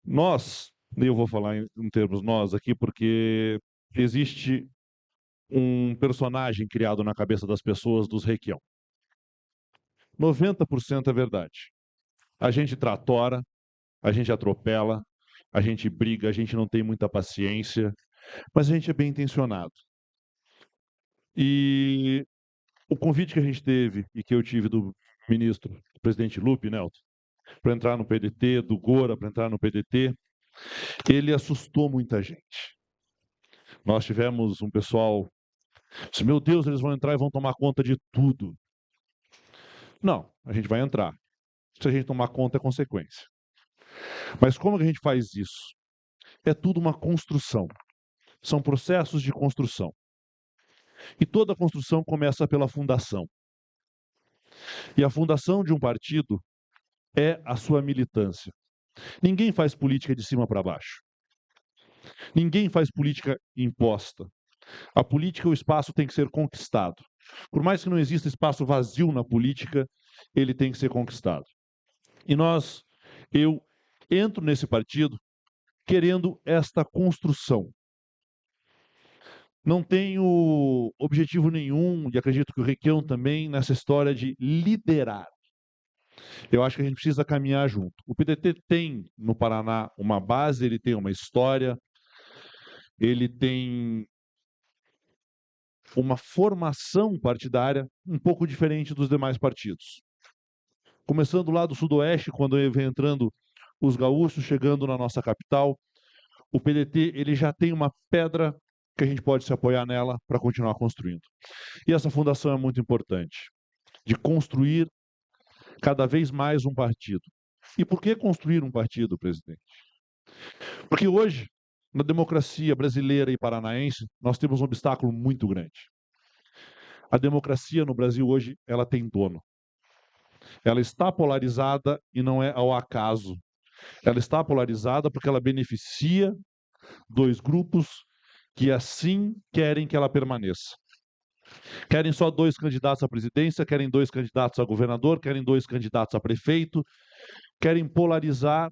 Nós, e eu vou falar em termos nós aqui, porque existe um personagem criado na cabeça das pessoas dos Requião. 90% é verdade. A gente tratora, a gente atropela, a gente briga, a gente não tem muita paciência, mas a gente é bem intencionado. E o convite que a gente teve e que eu tive do ministro, do presidente Lupe, Nelton, para entrar no PDT, do Gora para entrar no PDT, ele assustou muita gente. Nós tivemos um pessoal, disse, meu Deus, eles vão entrar e vão tomar conta de tudo. Não, a gente vai entrar. Se a gente tomar conta, é consequência. Mas como que a gente faz isso? É tudo uma construção. São processos de construção. E toda construção começa pela fundação. E a fundação de um partido é a sua militância. Ninguém faz política de cima para baixo. Ninguém faz política imposta. A política, o espaço tem que ser conquistado. Por mais que não exista espaço vazio na política, ele tem que ser conquistado. E eu entro nesse partido querendo esta construção. Não tenho objetivo nenhum, e acredito que o Requião também, nessa história de liderar. Eu acho que a gente precisa caminhar junto. O PDT tem no Paraná uma base, ele tem uma história, ele tem uma formação partidária um pouco diferente dos demais partidos. Começando lá do Sudoeste, quando vem entrando os gaúchos, chegando na nossa capital, o PDT ele já tem uma pedra que a gente pode se apoiar nela para continuar construindo. E essa fundação é muito importante, de construir cada vez mais um partido. E por que construir um partido, presidente? Porque hoje, na democracia brasileira e paranaense, nós temos um obstáculo muito grande. A democracia no Brasil hoje, ela tem dono. Ela está polarizada e não é ao acaso. Ela está polarizada porque ela beneficia dois grupos que assim querem que ela permaneça. Querem só dois candidatos à presidência, querem dois candidatos a governador, querem dois candidatos a prefeito, querem polarizar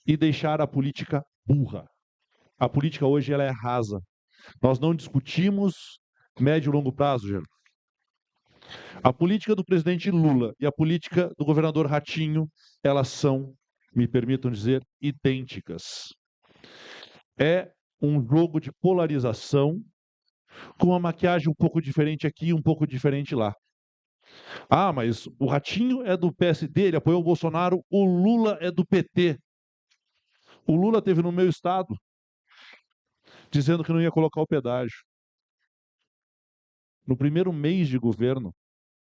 e deixar a política burra. A política hoje ela é rasa. Nós não discutimos médio e longo prazo, Geraldo. A política do presidente Lula e a política do governador Ratinho, elas são, me permitam dizer, idênticas. É um jogo de polarização com uma maquiagem um pouco diferente aqui, um pouco diferente lá. Ah, mas o Ratinho é do PSD, ele apoiou o Bolsonaro, o Lula é do PT. O Lula teve no meu estado dizendo que não ia colocar o pedágio. No primeiro mês de governo,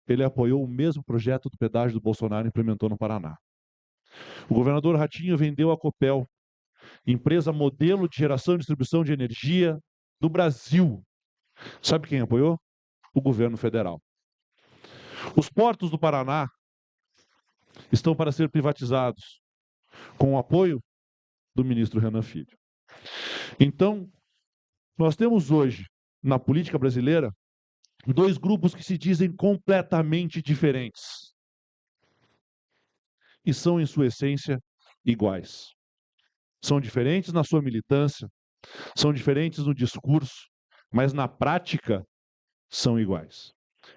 ele apoiou o mesmo projeto do pedágio do Bolsonaro e implementou no Paraná. O governador Ratinho vendeu a Copel, empresa modelo de geração e distribuição de energia do Brasil. Sabe quem apoiou? O governo federal. Os portos do Paraná estão para ser privatizados, com o apoio do ministro Renan Filho. Então, nós temos hoje, na política brasileira, dois grupos que se dizem completamente diferentes e são, em sua essência, iguais. São diferentes na sua militância, são diferentes no discurso, mas na prática são iguais.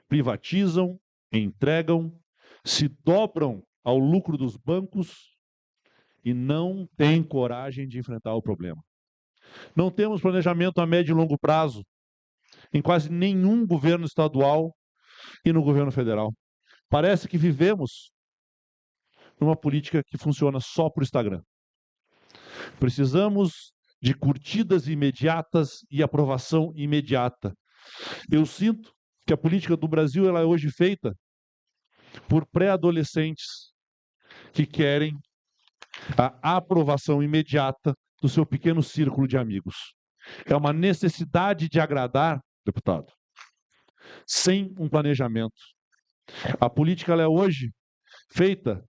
Privatizam, entregam, se dobram ao lucro dos bancos e não têm coragem de enfrentar o problema. Não temos planejamento a médio e longo prazo em quase nenhum governo estadual e no governo federal. Parece que vivemos numa política que funciona só para o Instagram. Precisamos de curtidas imediatas e aprovação imediata. Eu sinto que a política do Brasil ela é hoje feita por pré-adolescentes que querem a aprovação imediata do seu pequeno círculo de amigos. É uma necessidade de agradar, deputado, sem um planejamento. A política ela é hoje feita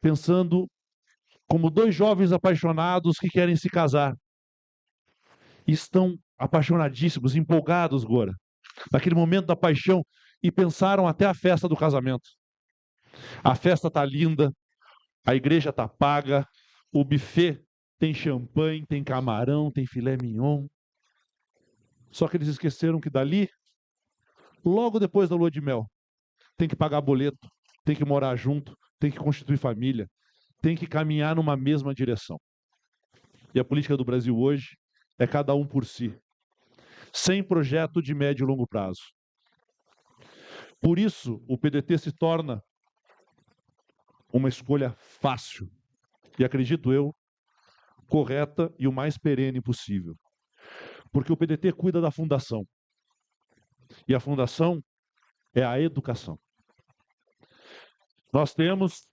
pensando como dois jovens apaixonados que querem se casar. Estão apaixonadíssimos, empolgados, Gora, naquele momento da paixão, e pensaram até a festa do casamento. A festa está linda, a igreja está paga, o buffet tem champanhe, tem camarão, tem filé mignon. Só que eles esqueceram que dali, logo depois da lua de mel, tem que pagar boleto, tem que morar junto, tem que constituir família, tem que caminhar numa mesma direção. E a política do Brasil hoje é cada um por si, sem projeto de médio e longo prazo. Por isso, o PDT se torna uma escolha fácil e, acredito eu, correta e o mais perene possível. Porque o PDT cuida da fundação. E a fundação é a educação. Nós temos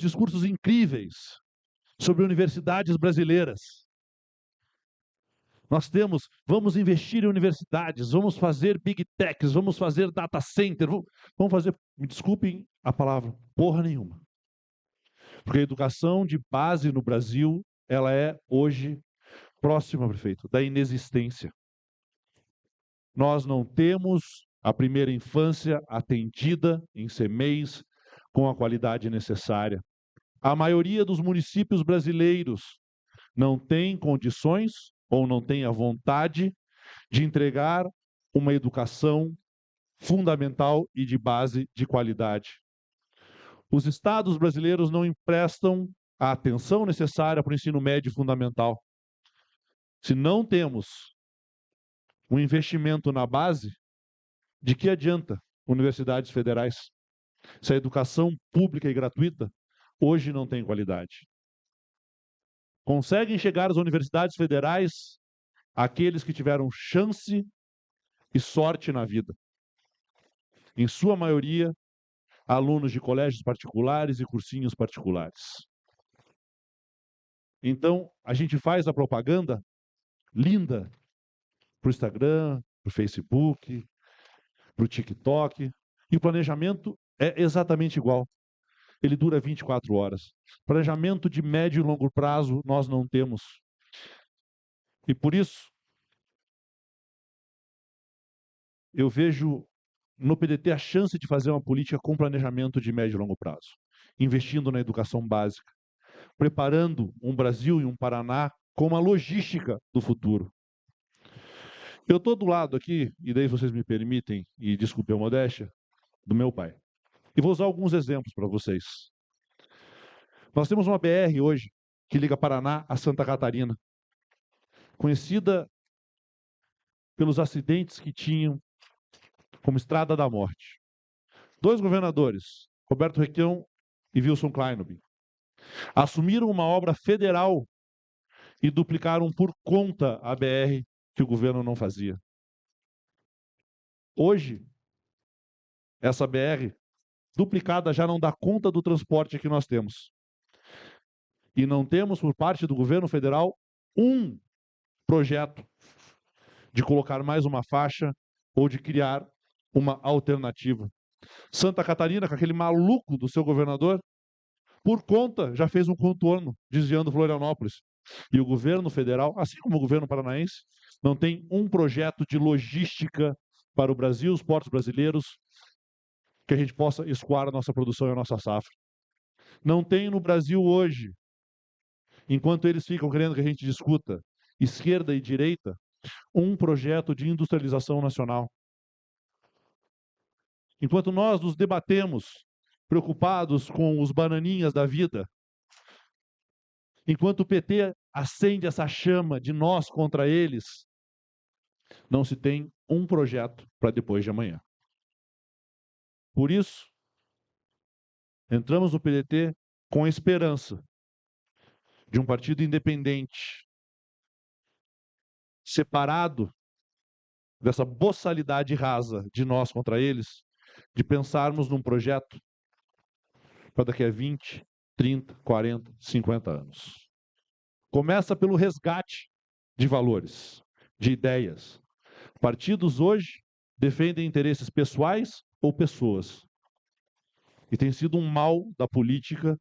discursos incríveis sobre universidades brasileiras. Vamos investir em universidades, vamos fazer big techs, vamos fazer data center, vamos fazer, me desculpem a palavra, porra nenhuma. Porque a educação de base no Brasil, ela é hoje próxima, prefeito, da inexistência. Nós não temos a primeira infância atendida em CMEIs com a qualidade necessária. A maioria dos municípios brasileiros não tem condições ou não tem a vontade de entregar uma educação fundamental e de base de qualidade. Os estados brasileiros não emprestam a atenção necessária para o ensino médio fundamental. Se não temos um investimento na base, de que adianta universidades federais? Se a educação pública e gratuita hoje não tem qualidade. Conseguem chegar às universidades federais aqueles que tiveram chance e sorte na vida. Em sua maioria, alunos de colégios particulares e cursinhos particulares. Então, a gente faz a propaganda linda para o Instagram, para o Facebook, para o TikTok, e o planejamento é exatamente igual. Ele dura 24 horas. Planejamento de médio e longo prazo nós não temos. E por isso, eu vejo no PDT a chance de fazer uma política com planejamento de médio e longo prazo, investindo na educação básica, preparando um Brasil e um Paraná com uma logística do futuro. Eu estou do lado aqui, e daí vocês me permitem, e desculpe a modéstia, do meu pai. E vou usar alguns exemplos para vocês. Nós temos uma BR hoje que liga Paraná a Santa Catarina, conhecida pelos acidentes que tinham como Estrada da Morte. 2 governadores, Roberto Requião e Wilson Kleinobi, assumiram uma obra federal e duplicaram por conta a BR que o governo não fazia. Hoje, essa BR duplicada já não dá conta do transporte que nós temos. E não temos, por parte do governo federal, um projeto de colocar mais uma faixa ou de criar uma alternativa. Santa Catarina, com aquele maluco do seu governador, por conta, já fez um contorno, desviando Florianópolis. E o governo federal, assim como o governo paranaense, não tem um projeto de logística para o Brasil, os portos brasileiros, que a gente possa escoar a nossa produção e a nossa safra. Não tem no Brasil hoje, enquanto eles ficam querendo que a gente discuta esquerda e direita, um projeto de industrialização nacional. Enquanto nós nos debatemos, preocupados com os bananinhas da vida, enquanto o PT acende essa chama de nós contra eles, não se tem um projeto para depois de amanhã. Por isso, entramos no PDT com a esperança de um partido independente, separado dessa boçalidade rasa de nós contra eles, de pensarmos num projeto para daqui a 20, 30, 40, 50 anos. Começa pelo resgate de valores, de ideias. Partidos hoje defendem interesses pessoais ou pessoas. E tem sido um mal da política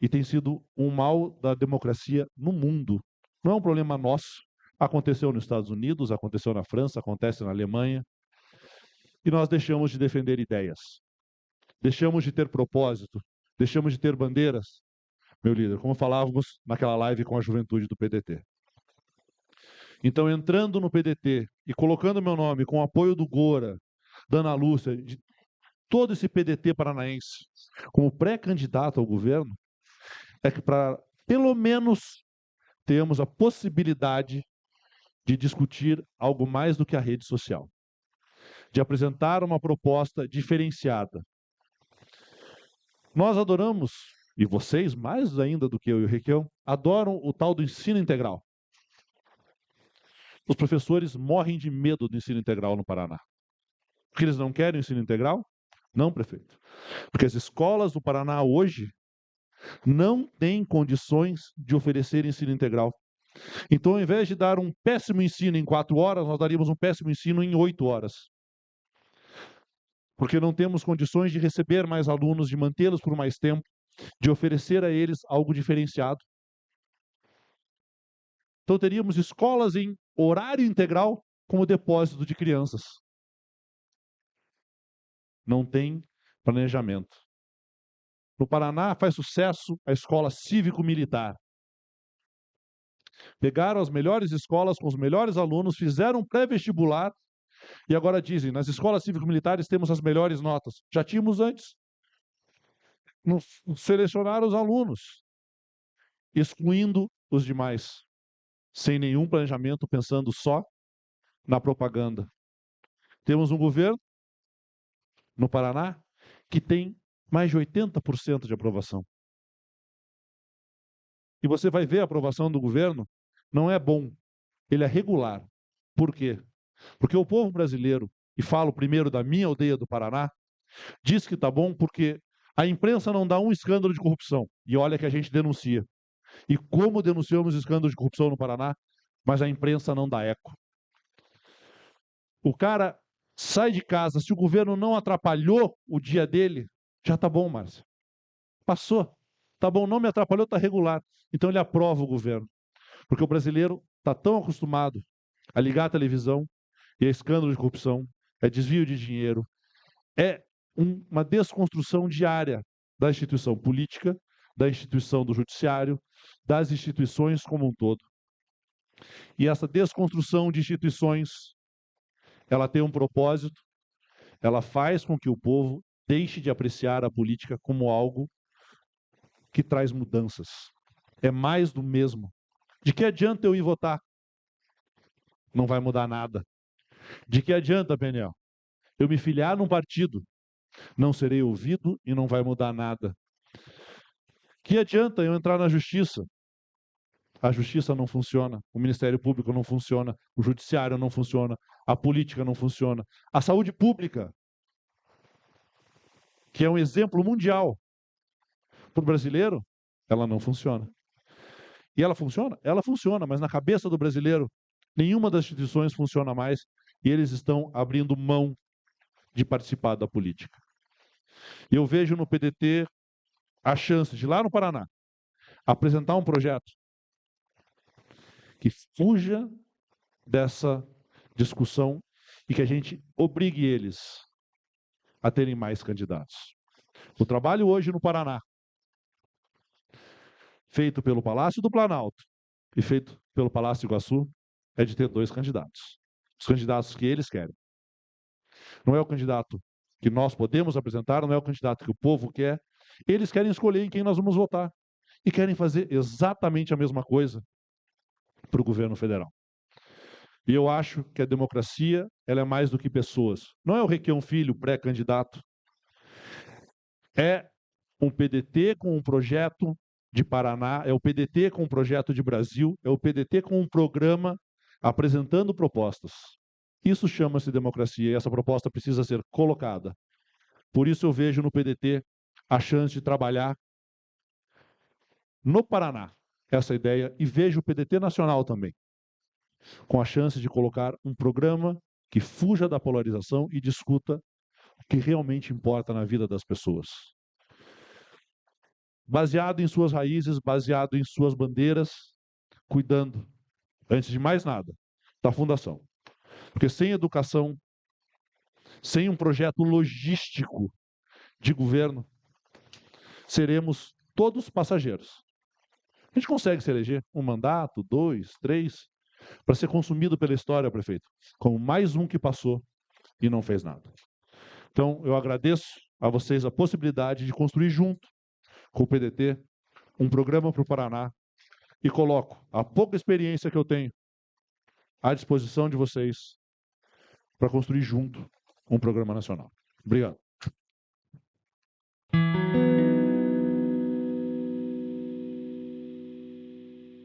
e tem sido um mal da democracia no mundo. Não é um problema nosso. Aconteceu nos Estados Unidos, aconteceu na França, acontece na Alemanha. E nós deixamos de defender ideias. Deixamos de ter propósito, deixamos de ter bandeiras, meu líder, como falávamos naquela live com a juventude do PDT. Então, entrando no PDT e colocando meu nome com o apoio do Gora, da Ana Lúcia, de todo esse PDT paranaense, como pré-candidato ao governo, é que para, pelo menos, termos a possibilidade de discutir algo mais do que a rede social, de apresentar uma proposta diferenciada. Nós adoramos, e vocês mais ainda do que eu e o Requião, adoram o tal do ensino integral. Os professores morrem de medo do ensino integral no Paraná. Porque eles não querem o ensino integral? Não, prefeito. Porque as escolas do Paraná hoje não têm condições de oferecer ensino integral. Então, ao invés de dar um péssimo ensino em 4 horas, nós daríamos um péssimo ensino em 8 horas. Porque não temos condições de receber mais alunos, de mantê-los por mais tempo, de oferecer a eles algo diferenciado. Então, teríamos escolas em horário integral como depósito de crianças. Não tem planejamento. No Paraná faz sucesso a escola cívico-militar. Pegaram as melhores escolas com os melhores alunos, fizeram um pré-vestibular e agora dizem, nas escolas cívico-militares temos as melhores notas. Já tínhamos antes. Não selecionaram os alunos, excluindo os demais, sem nenhum planejamento, pensando só na propaganda. Temos um governo, no Paraná, que tem mais de 80% de aprovação. E você vai ver a aprovação do governo, não é bom, ele é regular. Por quê? Porque o povo brasileiro, e falo primeiro da minha aldeia do Paraná, diz que está bom porque a imprensa não dá um escândalo de corrupção. E olha que a gente denuncia. E como denunciamos escândalo de corrupção no Paraná, mas a imprensa não dá eco. O cara sai de casa, se o governo não atrapalhou o dia dele, já está bom, Márcia. Passou. Tá bom, não me atrapalhou, está regular. Então ele aprova o governo. Porque o brasileiro está tão acostumado a ligar a televisão e é escândalo de corrupção, é desvio de dinheiro, é uma desconstrução diária da instituição política, da instituição do judiciário, das instituições como um todo. E essa desconstrução de instituições, ela tem um propósito, ela faz com que o povo deixe de apreciar a política como algo que traz mudanças. É mais do mesmo. De que adianta eu ir votar? Não vai mudar nada. De que adianta, Peniel, eu me filiar num partido? Não serei ouvido e não vai mudar nada. Que adianta eu entrar na justiça? A justiça não funciona, o Ministério Público não funciona, o Judiciário não funciona, a política não funciona. A saúde pública, que é um exemplo mundial para o brasileiro, ela não funciona. E ela funciona? Ela funciona, mas na cabeça do brasileiro, nenhuma das instituições funciona mais e eles estão abrindo mão de participar da política. E eu vejo no PDT a chance de, lá no Paraná, apresentar um projeto que fuja dessa discussão e que a gente obrigue eles a terem mais candidatos. O trabalho hoje no Paraná, feito pelo Palácio do Planalto e feito pelo Palácio Iguaçu, é de ter 2 candidatos. Os candidatos que eles querem. Não é o candidato que nós podemos apresentar, não é o candidato que o povo quer. Eles querem escolher em quem nós vamos votar. E querem fazer exatamente a mesma coisa para o governo federal. E eu acho que a democracia, ela é mais do que pessoas. Não é o Requião Filho, pré-candidato. É um PDT com um projeto de Paraná, é o PDT com um projeto de Brasil, é o PDT com um programa apresentando propostas. Isso chama-se democracia e essa proposta precisa ser colocada. Por isso eu vejo no PDT a chance de trabalhar no Paraná essa ideia e vejo o PDT nacional também, com a chance de colocar um programa que fuja da polarização e discuta o que realmente importa na vida das pessoas. Baseado em suas raízes, baseado em suas bandeiras, cuidando, antes de mais nada, da fundação. Porque sem educação, sem um projeto logístico de governo, seremos todos passageiros. A gente consegue se eleger um mandato, 2, 3, para ser consumido pela história, prefeito, como mais um que passou e não fez nada. Então, eu agradeço a vocês a possibilidade de construir junto com o PDT um programa para o Paraná e coloco a pouca experiência que eu tenho à disposição de vocês para construir junto um programa nacional. Obrigado.